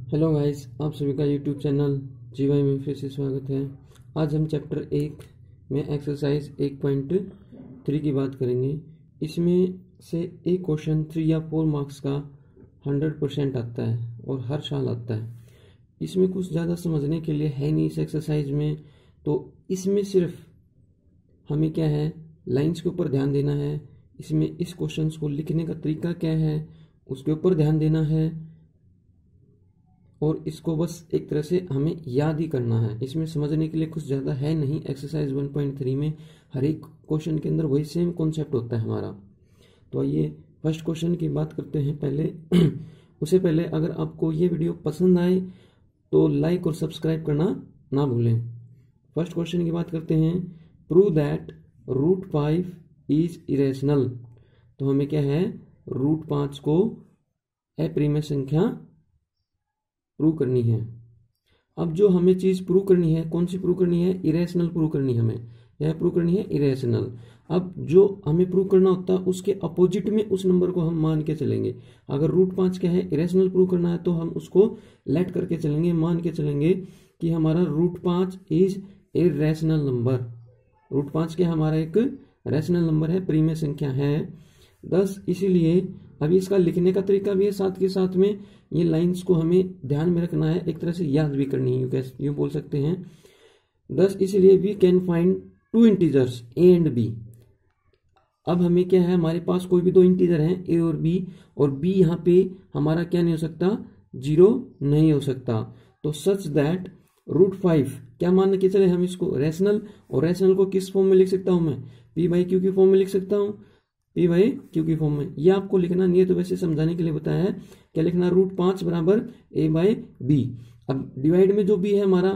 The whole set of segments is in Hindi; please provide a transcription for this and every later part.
हेलो गाइस, आप सभी का यूट्यूब चैनल जीवाई में फिर से स्वागत है। आज हम चैप्टर 1 में एक्सरसाइज 1.3 की बात करेंगे। इसमें से एक क्वेश्चन 3 या 4 मार्क्स का 100% आता है और हर साल आता है। इसमें कुछ ज़्यादा समझने के लिए है नहीं इस एक्सरसाइज में, तो इसमें सिर्फ हमें क्या है, लाइंस के ऊपर ध्यान देना है। इसमें इस क्वेश्चन को लिखने का तरीका क्या है उसके ऊपर ध्यान देना है और इसको बस एक तरह से हमें याद ही करना है। इसमें समझने के लिए कुछ ज़्यादा है नहीं। एक्सरसाइज 1.3 में हर एक क्वेश्चन के अंदर वही सेम कॉन्सेप्ट होता है हमारा। तो आइए फर्स्ट क्वेश्चन की बात करते हैं पहले। उससे पहले अगर आपको ये वीडियो पसंद आए तो लाइक और सब्सक्राइब करना ना भूलें। फर्स्ट क्वेश्चन की बात करते हैं। Prove that √5 is irrational. तो हमें क्या है, √5 को अप्रिमेय संख्या प्रूव करनी है। अब जो हमें चीज प्रूव करनी है, कौन सी प्रूव करनी है? इरेशनल प्रूव करनी है हमें। यह प्रूव करनी है इरेशनल। अब जो हमें प्रूव करना होता है उसके अपोजिट में उस नंबर को हम मान के चलेंगे। अगर √5 क्या है, इरेशनल प्रूव करना है, तो हम उसको लेट करके चलेंगे, मान के चलेंगे कि हमारा √5 इज ए रैशनल नंबर। √5 क्या हमारा एक रैशनल नंबर है, प्रीमेय संख्या है 10। इसीलिए अभी इसका लिखने का तरीका भी है, साथ के साथ में ये लाइंस को हमें ध्यान में रखना है, एक तरह से याद भी करनी है, यूं बोल सकते हैं 10। इसलिए we can find 2 integers A and B. अब हमें क्या है, हमारे पास कोई भी 2 इंटीजर हैं ए और बी यहाँ पे हमारा क्या नहीं हो सकता, 0 नहीं हो सकता। तो सच दैट √5 क्या मान के चले हम इसको, रैशनल। और रैशनल को किस फॉर्म में लिख सकता हूं मैं? p/q की फॉर्म में लिख सकता हूं, p/q की फॉर्म में। ये आपको लिखना नहीं है, तो वैसे समझाने के लिए बताया है। क्या लिखना? √5 बराबर a/b। अब डिवाइड में जो b है हमारा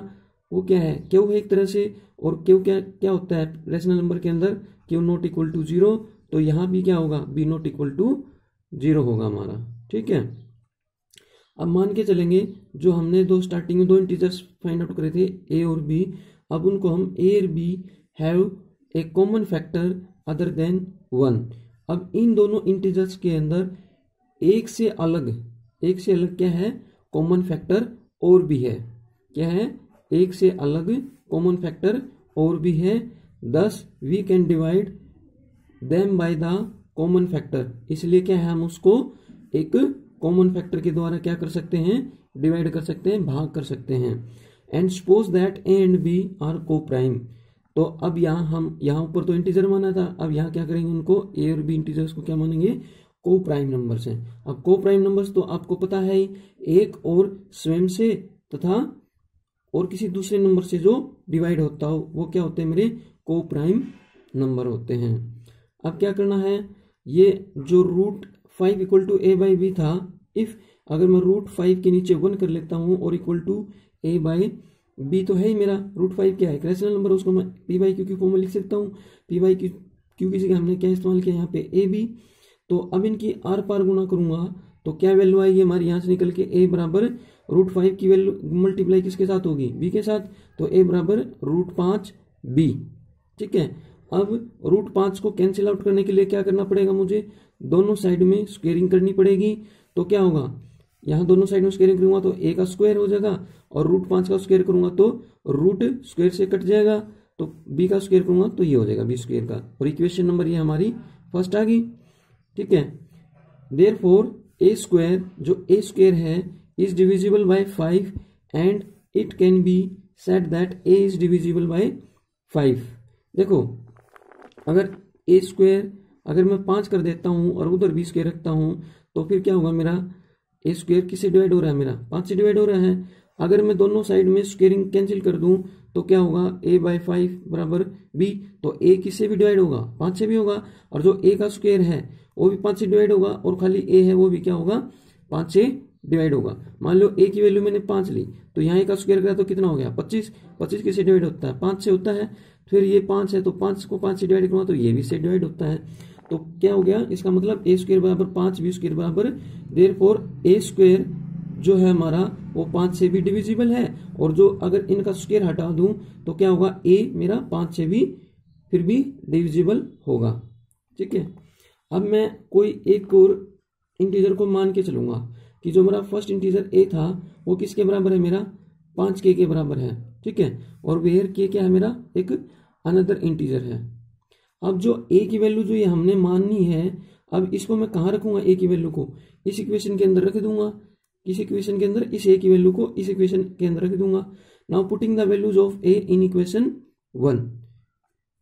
वो क्या है, क्यू है एक तरह से। और क्यू क्या क्या होता है रैशनल नंबर के अंदर? Q not equal to 0। तो यहाँ भी क्या होगा, b नॉट इक्वल टू 0 होगा हमारा। ठीक है, अब मान के चलेंगे जो हमने स्टार्टिंग में 2 इंटीजर्स फाइंड आउट करे थे a और b, अब उनको हम a और b have a common factor other than 1। अब इन दोनों इंटीजर्स के अंदर एक से अलग क्या है, कॉमन फैक्टर और भी है। क्या है? एक से अलग कॉमन फैक्टर और भी है 10। We can divide them by the common factor. इसलिए क्या है, हम उसको एक कॉमन फैक्टर के द्वारा क्या कर सकते हैं, डिवाइड कर सकते हैं, भाग कर सकते हैं। And suppose that A and B are coprime. तो अब यहाँ ऊपर तो इंटीजर माना था, अब यहाँ क्या करेंगे, उनको ए और बी इंटीजर्स को क्या मानेंगे, को प्राइम नंबर्स हैं। अब को प्राइम नंबर्स तो आपको पता है ही, एक और स्वयं से तथा और किसी दूसरे नंबर से जो डिवाइड होता हो वो क्या होते हैं, मेरे को प्राइम नंबर होते हैं। अब क्या करना है, ये जो √5 इक्वल टू a/b था, इफ अगर मैं √5 के नीचे 1 कर लेता हूं और इक्वल टू a/b, तो है ही मेरा √5 क्या है, एक रैशनल नंबर, उसको मैं p/q की फॉर्म में लिख सकता हूँ। p/q की जगह हमने क्या इस्तेमाल किया यहाँ पे ab। तो अब इनकी आर पार गुणा करूंगा तो क्या वैल्यू आएगी हमारी, यहाँ से निकल के a बराबर √5 की वैल्यू मल्टीप्लाई किसके साथ होगी, b के साथ। तो a बराबर √5b। ठीक है, अब √5 को कैंसिल आउट करने के लिए क्या करना पड़ेगा, मुझे दोनों साइड में स्क्वेयरिंग करनी पड़ेगी। तो क्या होगा, यहाँ दोनों साइड में स्क्वेयरिंग करूंगा तो a का स्क्वायर हो जाएगा, और √5 का स्क्वायर करूंगा तो रूट स्क्वायर से कट जाएगा, तो b का स्क्वायर करूंगा तो ये हो जाएगा b स्क्वायर का। और इक्वेशन नंबर ये हमारी फर्स्ट आ गई। ठीक है, देयरफॉर a स्क्वायर, जो a स्क्वायर है, is divisible by 5 and it can be said that a is divisible by 5। देखो, अगर a स्क्वायर अगर मैं 5 कर देता हूं और उधर b स्क्वायर रखता हूं तो फिर क्या होगा, मेरा a स्क्वायर किससे डिवाइड हो रहा है, मेरा 5 से डिवाइड हो रहा है। अगर मैं दोनों साइड में स्क्वेयरिंग कैंसिल कर दूं तो क्या होगा, a/5 बराबर b। तो a किससे भी डिवाइड होगा, 5 से भी होगा, और जो a का स्क्वायर है वो भी 5 से डिवाइड होगा, और खाली a है वो भी क्या होगा, 5 से डिवाइड होगा। मान लो a की वैल्यू मैंने 5 ली, तो यहाँ a का स्क्वायर करा तो कितना हो गया, 25। 25 किससे डिवाइड होता है, 5 से होता है। फिर ये 5 है तो 5 को 5 से डिवाइड करूंगा तो ये भी से डिवाइड होता है। तो क्या हो गया, इसका मतलब a स्क्वायर बराबर 5, b स्क्वायर बराबर, देयरफॉर a स्क्वायर जो है हमारा वो 5 से भी डिविजिबल है, और जो अगर इनका स्क्वायर हटा दूं तो क्या होगा, a मेरा 5 से भी फिर भी डिविजिबल होगा। ठीक है, अब मैं कोई एक और इंटीजर को मान के चलूंगा। कि जो मेरा फर्स्ट इंटीजर ए था वो किसके बराबर है, मेरा 5k के बराबर है, ठीक है। और वेयर के क्या है, मेरा एक अनदर इंटीजर है। अब जो ए की वैल्यू जो ये हमने माननी है, अब इसको मैं कहाँ रखूंगा, ए की वैल्यू को इस इक्वेशन के अंदर रख दूंगा, इस इक्वेशन के अंदर इस ए की वैल्यू को इस इक्वेशन के अंदर रख दूंगा। Now putting the values of A in equation 1,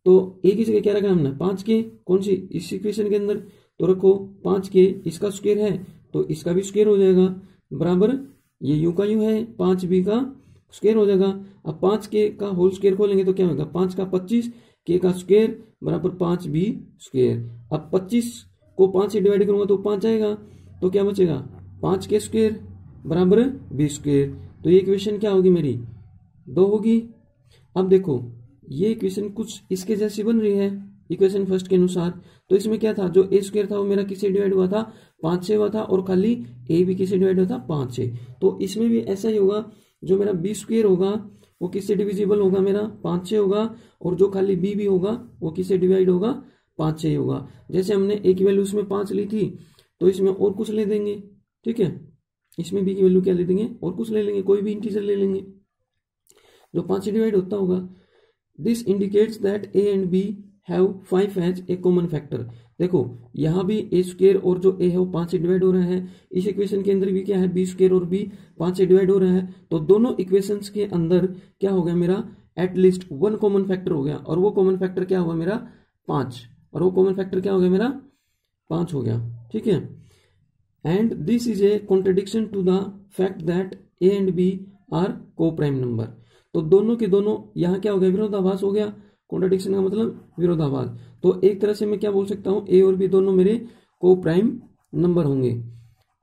तो ए की जगह क्या रखा हमने 5k, कौन सी, इस इक्वेशन के अंदर, तो रखो 5k, इसका स्क्वायर है तो इसका भी स्क्वायर हो जाएगा, बराबर ये यू का यू है, 5b का स्क्वायर हो जाएगा। अब 5k का होल स्क्वायर खोलेंगे तो क्या होगा, 5 का 25, k का स्क्वायर बराबर 5b स्क्वायर। अब 25 को 5 से डिवाइड करूंगा तो 5 आएगा, तो क्या बचेगा 5k स्क्वायर बराबर b स्क्वायर। तो ये इक्वेशन क्या होगी मेरी 2 होगी। अब देखो ये इक्वेशन कुछ इसके जैसी बन रही है इक्वेशन फर्स्ट के अनुसार, तो इसमें क्या था, जो ए स्क्वायर था वो मेरा किससे डिवाइड हुआ था, 5 से हुआ था, और खाली ए भी किससे डिवाइड हुआ था, 5 से। तो इसमें भी ऐसा ही होगा, जो मेरा बी स्क्वायर होगा वो किससे डिविजिबल होगा, मेरा 5 से होगा, और जो खाली बी भी होगा वो किससे डिवाइड होगा, 5 से ही होगा। जैसे हमने ए की वैल्यू इसमें 5 ली थी, तो इसमें और कुछ ले देंगे, ठीक है, इसमें बी की वैल्यू क्या ले देंगे, और कुछ ले लेंगे, कोई भी इंटीजर ले लेंगे जो 5 से डिवाइड होता होगा। This indicates that A and B have 5 as a common factor. देखो यहाँ भी ए स्क्वायर और जो ए है वो 5 से डिवाइड हो रहा है, इस इक्वेशन के अंदर भी क्या है, बी स्क्वायर और बी 5 से डिवाइड हो रहा है, तो दोनों इक्वेशंस के अंदर क्या हो गया, मेरा एटलीस्ट 1 कॉमन फैक्टर हो गया, और वो कॉमन फैक्टर क्या हुआ मेरा 5, और वो कॉमन फैक्टर क्या हो गया मेरा 5 हो गया, ठीक है। And this is a contradiction to the fact that A and B are coprime number. तो दोनों के दोनों यहाँ क्या हो गया, विरोधाभास हो गया। कॉन्ट्रडिक्शन का मतलब विरोधाभास। तो एक तरह से मैं क्या बोल सकता हूँ, ए और बी दोनों मेरे को प्राइम नंबर होंगे।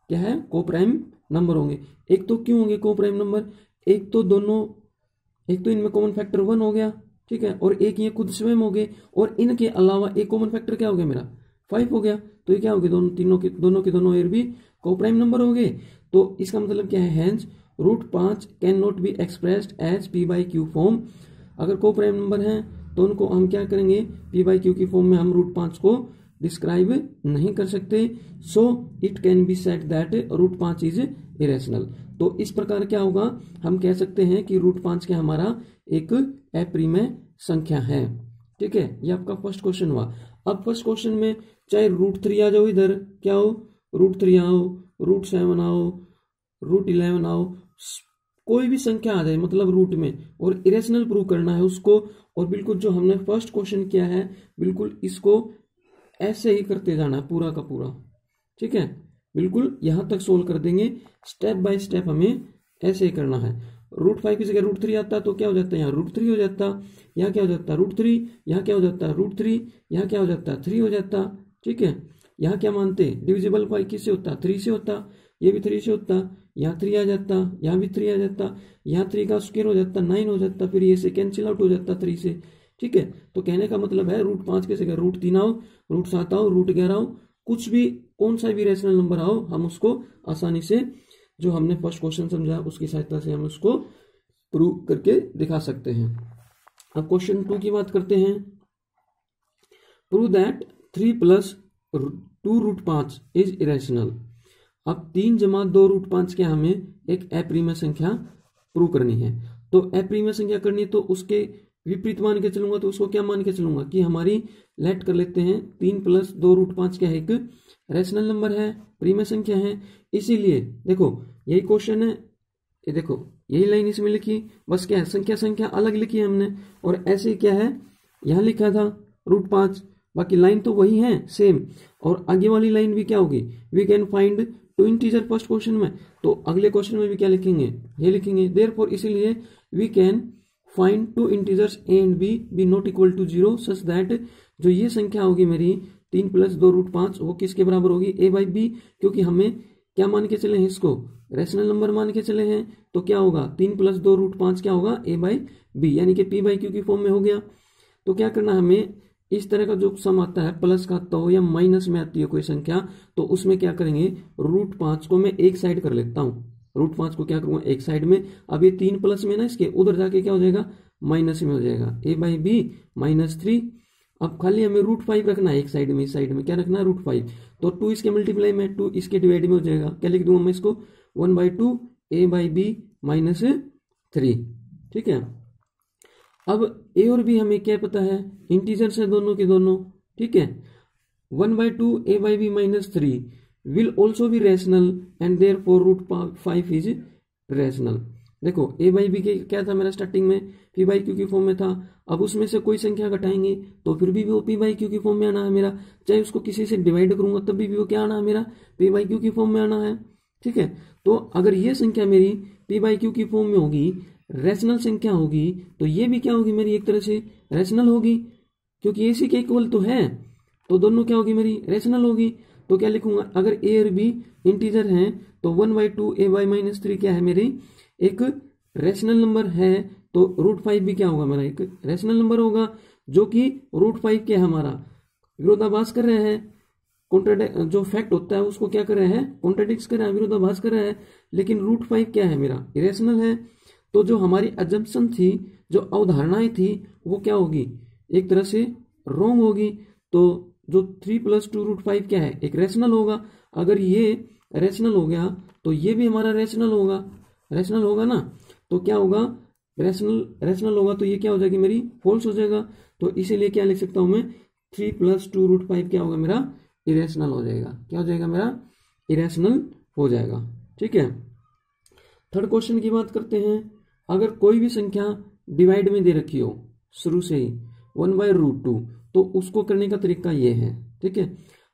क्या है, को प्राइम नंबर होंगे। एक तो क्यों होंगे को प्राइम नंबर, एक तो इनमें कॉमन फैक्टर 1 हो गया, ठीक है, और एक ये खुद स्वयं हो गए, और इनके अलावा एक कॉमन फैक्टर क्या हो गया मेरा 5 हो गया। तो ये क्या हो गया, दोनों ए और बी को प्राइम नंबर हो गए। तो इसका मतलब क्या है, hence √5 can not be expressed as p/q form. अगर को प्राइम नंबर है तो उनको हम क्या करेंगे, p/q की फॉर्म में हम √5 को डिस्क्राइब नहीं कर सकते। So it can be said that √5 is irrational. तो इस प्रकार क्या होगा, हम कह सकते हैं कि √5 क्या हमारा एक अप्रिमेय संख्या है, ठीक है। ये आपका फर्स्ट क्वेश्चन हुआ। अब फर्स्ट क्वेश्चन में चाहे √3 आ जाओ, इधर क्या हो, √3 आओ, √7 आओ, √11 आओ, कोई भी संख्या आ जाए मतलब रूट में, और इरेशनल प्रूव करना है उसको। और बिल्कुल जो हमने फर्स्ट क्वेश्चन किया है बिल्कुल इसको ऐसे ही करते जाना है पूरा का पूरा, ठीक है, बिल्कुल यहां तक सोल्व कर देंगे, स्टेप बाय स्टेप हमें ऐसे ही करना है। √5 की जगह √3 आता तो क्या हो जाता है, यहाँ √3 हो जाता, यहाँ क्या हो जाता है √3, यहाँ क्या हो जाता है √3, यहाँ क्या हो जाता है 3 हो जाता, ठीक है। यहाँ क्या मानते, डिविजिबल बाय किससे होता, 3 से होता, ये भी 3 से होता, यहाँ 3 आ जाता, यहाँ भी 3 आ जाता, यहाँ 3 का स्क्वायर हो जाता 9 हो जाता, फिर ये से कैंसिल आउट हो जाता 3 से, ठीक है। तो कहने का मतलब है √5 की जगह √3 आओ, √7 आओ, √11 आओ, कुछ भी कौन सा भी रेशनल नंबर आओ, हम उसको आसानी से जो हमने फर्स्ट क्वेश्चन समझा उसकी सहायता से हम उसको प्रूव करके दिखा सकते हैं। अब क्वेश्चन 2 की बात करते हैं। Prove that 3 + 2√5 is irrational. अब 3 + 2√5 क्या हमें एक अप्रिमेय संख्या प्रूव करनी है। तो अप्रिमेय संख्या करनी है तो उसके विपरीत मान के चलूंगा, तो उसको क्या मान के चलूंगा कि हमारी लेट कर लेते हैं 3 + 2√5 क्या है, एक रैशनल नंबर है, प्रीमेय संख्या है। इसीलिए देखो यही क्वेश्चन है, ये देखो यही लाइन इसमें लिखी, बस क्या है संख्या अलग लिखी है हमने, और ऐसे क्या है यहाँ लिखा था √5, बाकी लाइन तो वही है सेम। और आगे वाली लाइन भी क्या होगी, we can find 2 integer first question में, तो अगले क्वेश्चन में भी क्या लिखेंगे, ये लिखेंगे। देयरफॉर इसीलिए we can find 2 integers A and b b not equal to 0 such that जो ये संख्या होगी मेरी 3 + 2√5 वो किसके बराबर होगी, a/b, क्योंकि हमें क्या मान के चले हैं, इसको रैशनल नंबर मान के चले हैं। तो क्या होगा 3 + 2√5 क्या होगा a/b, यानी कि p/q की फॉर्म में हो गया। तो क्या करना हमें, इस तरह का जो सम आता है प्लस का आता हो या माइनस में आती है कोई संख्या, तो उसमें क्या करेंगे √5 को मैं एक साइड कर लेता हूँ, √5 को क्या करूंगा एक साइड में। अब ये 3 प्लस में ना इसके उधर जाके क्या हो जाएगा माइनस में हो जाएगा, a/b -3 अब खाली हमें √5 रखना है एक साइड में, इस साइड में क्या रखना है √5। तो 2 इसके मल्टीप्लाई में 2 इसके डिवाइड में हो जाएगा, क्या लिख दूंगा मैं इसको 1/2 a/b -3। ठीक है, अब a और b हमें क्या पता है, इंटीजर्स है दोनों के दोनों। ठीक है, 1/2 a/b -3 will also be rational and therefore √5 is rational. देखो a/b के क्या था मेरा स्टार्टिंग में p/q की फॉर्म में था, अब उसमें से कोई संख्या घटाएंगे तो फिर भी वो p/q की फॉर्म में आना है मेरा, चाहे उसको किसी से डिवाइड करूंगा तब भी वो क्या आना है मेरा p/q की फॉर्म में आना है। ठीक है, तो अगर ये संख्या मेरी p/q की फॉर्म में होगी, रैशनल संख्या होगी, तो ये भी क्या होगी मेरी एक तरह से रैशनल होगी, क्योंकि इसी के इक्वल तो है, तो दोनों क्या होगी मेरी रैशनल होगी। तो क्या लिखूंगा, अगर a और b इंटीजर हैं तो 1/2 a/b -3 क्या है मेरी एक रैशनल नंबर है, तो √5 भी क्या होगा मेरा एक रैशनल नंबर होगा, जो कि √5 क्या है हमारा विरोधाभास कर रहे हैं, जो फैक्ट होता है उसको क्या कर रहे हैं कॉन्ट्राडिक्ट कर रहे हैं, विरोधाभास कर रहे हैं, लेकिन √5 क्या है मेरा इरेशनल है। तो जो हमारी अजम्पशन थी, जो अवधारणाएं थी, वो क्या होगी एक तरह से रॉन्ग होगी। तो जो 3 + 2 √5 क्या है एक रैशनल होगा, अगर ये रैशनल हो गया तो ये भी हमारा रैशनल होगा ना, तो क्या होगा रैशनल होगा, तो ये क्या हो जाएगी मेरी फॉल्स हो जाएगा। तो इसीलिए क्या लिख सकता हूं मैं 3 + 2 √5 क्या होगा मेरा इरेशनल हो जाएगा, क्या हो जाएगा मेरा इरेशनल हो जाएगा। ठीक है, थर्ड क्वेश्चन की बात करते हैं। अगर कोई भी संख्या डिवाइड में दे रखी हो शुरू से ही 1/√2, तो उसको करने का तरीका ये है। ठीक है,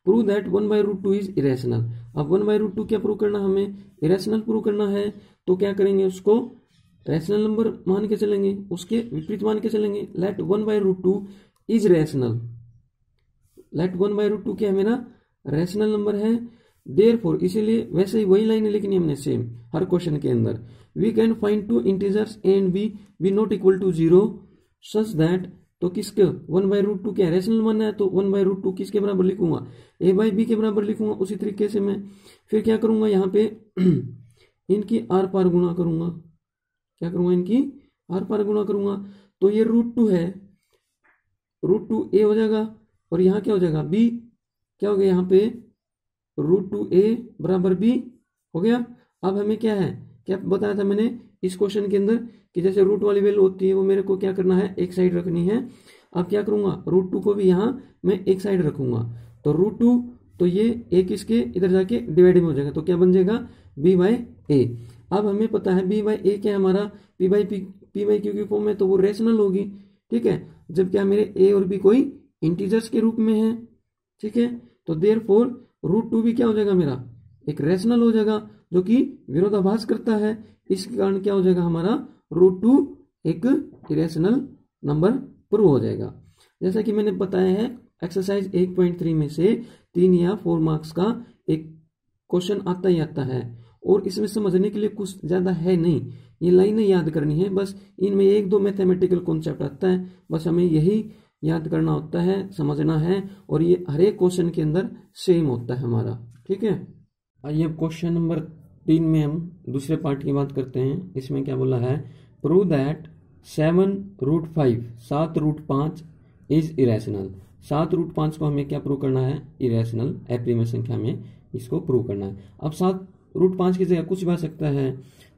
प्रूव दैट 1/√2 इज इरेशनल। अब 1/√2 क्या प्रूव करना, हमें इरेशनल प्रूव करना है, तो क्या करेंगे उसको रैशनल नंबर मान के चलेंगे, उसके विपरीत मान के चलेंगे। लेट 1/√2 इज रैशनल, लेट 1/√2 क्या है मेरा रैशनल नंबर है। देयरफॉर, इसीलिए वैसे ही वही लाइन लिखनी हमने सेम हर क्वेश्चन के अंदर, we can find 2 integers a and b b not equal to 0 such that, तो किसके 1/√2 क्या रैशनल मानना है, तो 1/√2 किसके बराबर लिखूंगा a/b के बराबर लिखूंगा। उसी तरीके से मैं फिर क्या करूंगा, यहाँ पे इनकी आर पार गुणा करूंगा, क्या करूंगा इनकी आर पार गुणा करूंगा। तो ये √2 है, √2 a हो जाएगा, और यहाँ क्या हो जाएगा b, क्या हो गया यहाँ पे √2a बराबर b हो गया। अब हमें क्या है, क्या बताया था मैंने इस क्वेश्चन के अंदर कि जैसे रूट वाली वैल्यू होती है वो मेरे को क्या करना है एक साइड रखनी है। अब क्या करूंगा √2 को भी यहाँ मैं एक साइड रखूंगा, तो √2, तो ये एक इसके इधर जाके डिवाइड में हो जाएगा, तो क्या बन जाएगा b/a। अब हमें पता है b/a क्या हमारा p/q की फॉर्म में, तो वो रैशनल होगी। ठीक है, जब क्या मेरे a और b कोई इंटीजर्स के रूप में है। ठीक है, तो देयरफॉर √2 भी क्या हो जाएगा मेरा एक रैशनल हो जाएगा, जो कि विरोधाभास करता है। इसके कारण क्या हो जाएगा हमारा √2 एक इरेशनल नंबर प्रूव हो जाएगा। जैसा कि मैंने बताया है एक्सरसाइज 1.3 में से 3 या 4 मार्क्स का एक क्वेश्चन आता ही आता है, और इसमें समझने के लिए कुछ ज्यादा है नहीं, ये लाइनें याद करनी है बस, इनमें 1-2 मैथमेटिकल कॉन्सेप्ट आता है, बस हमें यही याद करना होता है, समझना है, और ये हर एक क्वेश्चन के अंदर सेम होता है हमारा। ठीक है, आइए अब क्वेश्चन नंबर 3 में हम दूसरे पार्ट की बात करते हैं। इसमें क्या बोला है, प्रूव दैट 7√5 7√5 इज इरेशनल। 7√5 को हमें क्या प्रूव करना है इरेशनल अप्रीमेट संख्या में इसको प्रूव करना है। अब 7√5 की जगह कुछ भी आ सकता है,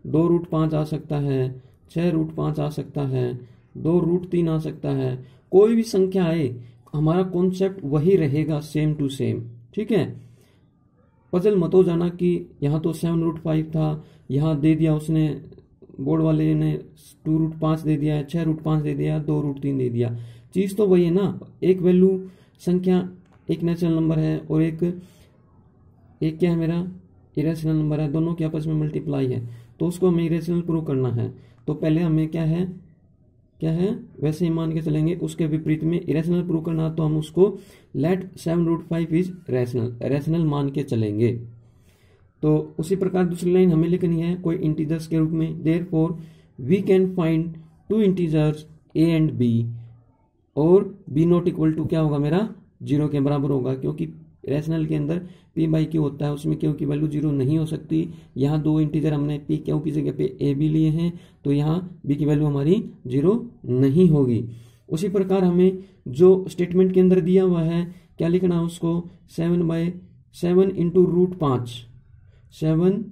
2√5 आ सकता है, 6√5 आ सकता है, 2√3 आ सकता है, कोई भी संख्या आए हमारा कॉन्सेप्ट वही रहेगा सेम टू सेम। ठीक है, पजल मत हो जाना कि यहाँ तो 7√5 था, यहाँ दे दिया उसने बोर्ड वाले ने 2√5 दे दिया, 6√5 दे दिया, 2√3 दे दिया, चीज तो वही है ना। एक वैल्यू संख्या एक नेचुरल नंबर है और एक क्या है मेरा इरेशनल नंबर है, दोनों के आपस में मल्टीप्लाई है, तो उसको हमें इरेशनल प्रूव करना है। तो पहले हमें क्या है वैसे ही मान के चलेंगे, उसके विपरीत में इरेशनल प्रूव करना, तो हम उसको लेट 7√5 इज रैशनल मान के चलेंगे। तो उसी प्रकार दूसरी लाइन हमें लिखनी है कोई इंटीजर्स के रूप में, therefore we can find 2 integers a and b, और b नॉट इक्वल टू क्या होगा मेरा 0 के बराबर होगा, क्योंकि रैशनल के अंदर p/q होता है, उसमें q की वैल्यू 0 नहीं हो सकती। यहाँ 2 इंटीजर हमने p q की जगह पे a b लिए हैं, तो यहाँ b की वैल्यू हमारी 0 नहीं होगी। उसी प्रकार हमें जो स्टेटमेंट के अंदर दिया हुआ है क्या लिखना है उसको 7/7 इंटू रूट 5, 7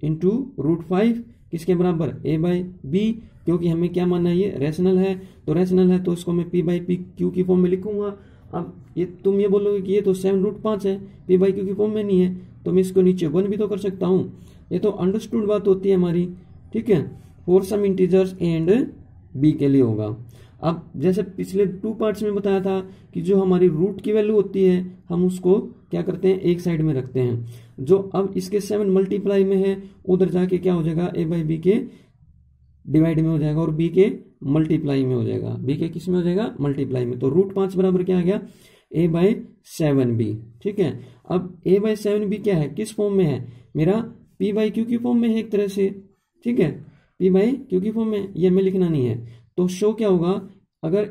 इंटू रूट 5 किसके बराबर a/b, क्योंकि हमें क्या मानना है ये रैशनल है, तो रैशनल है तो इसको मैं p/p/q की फॉर्म में लिखूंगा। अब ये तुम ये बोलोगे कि ये तो 7√5 है, p/q की फॉर्म में नहीं है, तो मैं इसको नीचे 1 भी तो कर सकता हूँ। ये तो अंडरस्टूड बात होती है हमारी, ठीक है। For some integers A and b के लिए होगा। अब जैसे पिछले 2 पार्ट्स में बताया था कि जो हमारी रूट की वैल्यू होती है हम उसको क्या करते हैं एक साइड में रखते हैं। जो अब इसके 7 मल्टीप्लाई में है उधर जाके क्या हो जाएगा a/b के डिवाइड में हो जाएगा और b के मल्टीप्लाई में हो जाएगा, b के किस में हो जाएगा मल्टीप्लाई में। तो रूट 5 बराबर क्या आ गया a/7b, ठीक है। अब a/7b क्या है किस फॉर्म में है मेरा p/q की फॉर्म में है एक तरह से, ठीक है, p/q की फॉर्म में, ये हमें लिखना नहीं है। तो शो क्या होगा अगर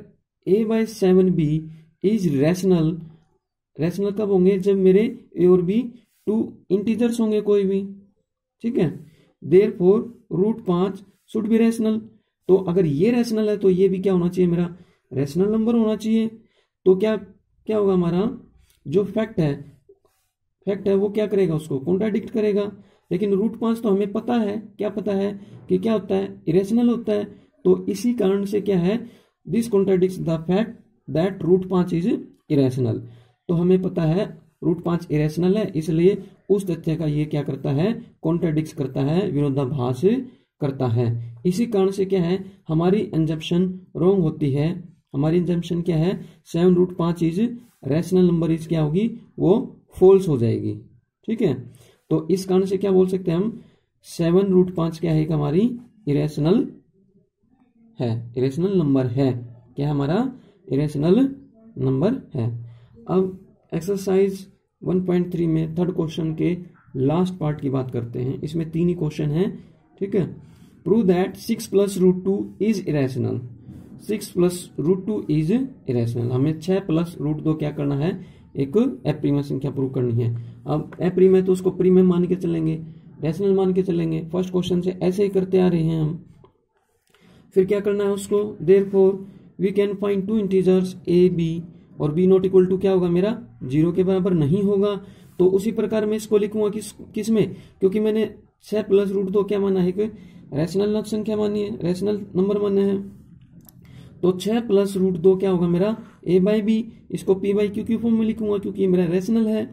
a/7b इज रैशनल, रैशनल कब होंगे जब मेरे a और b 2 इंटीजर्स होंगे कोई भी, ठीक है। Therefore root 5 should be rational, तो अगर ये रैशनल है तो ये भी क्या होना चाहिए मेरा रैशनल नंबर होना चाहिए। तो क्या क्या होगा हमारा जो फैक्ट है वो क्या करेगा उसको कॉन्ट्राडिक्ट करेगा। लेकिन रूट 5 तो हमें पता है, क्या पता है कि क्या होता है इरेशनल होता है, तो इसी कारण से क्या है this contradicts the fact that root 5 is irrational. तो हमें पता है रूट 5 इरेशनल है, इसलिए उस तथ्य का ये क्या करता है कॉन्ट्राडिक्ट करता है, विरोधाभास करता है। इसी कारण से क्या है हमारी अंजप्शन रॉन्ग होती है। हमारी अंजप्शन क्या है 7√5 इज रैशनल नंबर इज क्या होगी वो फॉल्स हो जाएगी, ठीक है। तो इस कारण से क्या बोल सकते हैं हम 7√5 क्या है कि हमारी इरेशनल है, इरेशनल नंबर है, क्या हमारा इरेशनल नंबर है। अब एक्सरसाइज 1.3 में थर्ड क्वेश्चन के लास्ट पार्ट की बात करते हैं। इसमें 3 ही क्वेश्चन है, ठीक है। Prove that 6 + √2 is irrational, 6 + √2 is irrational. हमें 6 + √2 क्या करना है एक एप्रीम संख्या प्रूव करनी है। अब एप्रीम है तो उसको प्रीम मान के चलेंगे, रैशनल मान के चलेंगे। फर्स्ट क्वेश्चन से ऐसे ही करते आ रहे हैं हम। फिर क्या करना है उसको therefore we can find 2 integers a b और b नॉट इक्वल टू क्या होगा मेरा 0 के बराबर नहीं होगा। तो उसी प्रकार मैं इसको लिखूंगा किस में, क्योंकि मैंने 6 + √2 क्या माना है कि रैशनल संख्या मानी है, रैशनल नंबर माना है। तो 6 + √2 क्या होगा मेरा a/b, इसको p/q की फॉर्म में लिखूंगा क्योंकि मेरा रैशनल है।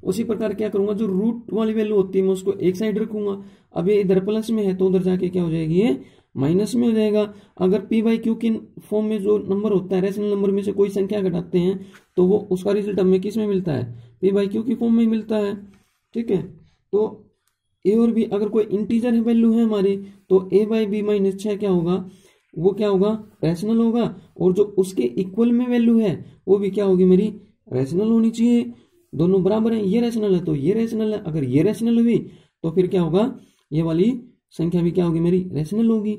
उसी प्रकार क्या करूंगा जो रूट वाली वैल्यू होती है मैं उसको एक साइड रखूंगा। अब ये इधर प्लस में है तो उधर जाके क्या हो जाएगी ये माइनस में हो जाएगा। अगर p/q की फॉर्म में जो नंबर होता है रैशनल नंबर में से कोई संख्या घटाते हैं तो वो उसका रिजल्ट हमें किस में मिलता है p/q की फॉर्म में मिलता है, ठीक है। तो a और b अगर कोई इंटीजर वैल्यू है हमारी तो a/b - 6 क्या होगा वो क्या होगा रैशनल होगा, और जो उसके इक्वल में वैल्यू है वो भी क्या होगी मेरी रैशनल होनी चाहिए। दोनों बराबर हैं, ये रैशनल है तो ये रैशनल है, अगर ये रैशनल हुई तो फिर क्या होगा ये वाली संख्या भी क्या होगी मेरी रैशनल होगी।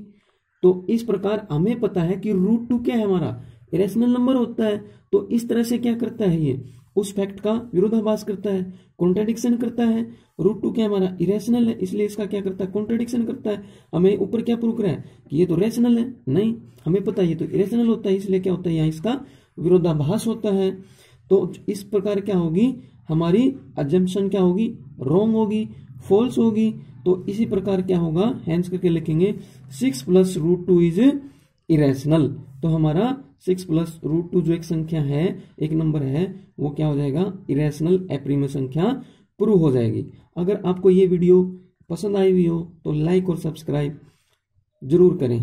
तो इस प्रकार हमें पता है कि √2 क्या है हमारा इरेशनल नंबर होता है। तो इस तरह से क्या करता है ये उस फैक्ट का विरोधाभास करता है, कॉन्ट्राडिक्शन करता है। √2 क्या हमारा इरेशनल है इसलिए इसका क्या करता है कॉन्ट्राडिक्शन करता है। हमें ऊपर क्या प्रूव करा है कि ये तो रैशनल है, नहीं हमें पता है ये तो इरेशनल होता है, इसलिए क्या होता है यहाँ इसका विरोधाभास होता है। तो इस प्रकार क्या होगी हमारी अजम्पशन क्या होगी रॉन्ग होगी, फॉल्स होगी। तो इसी प्रकार क्या होगा हेंस करके लिखेंगे 6 + √2 इज इरेशनल। तो हमारा 6 + √2 जो एक संख्या है एक नंबर है वो क्या हो जाएगा इरेशनल एप्रीम संख्या प्रूव हो जाएगी। अगर आपको ये वीडियो पसंद आई हुई हो तो लाइक और सब्सक्राइब जरूर करें।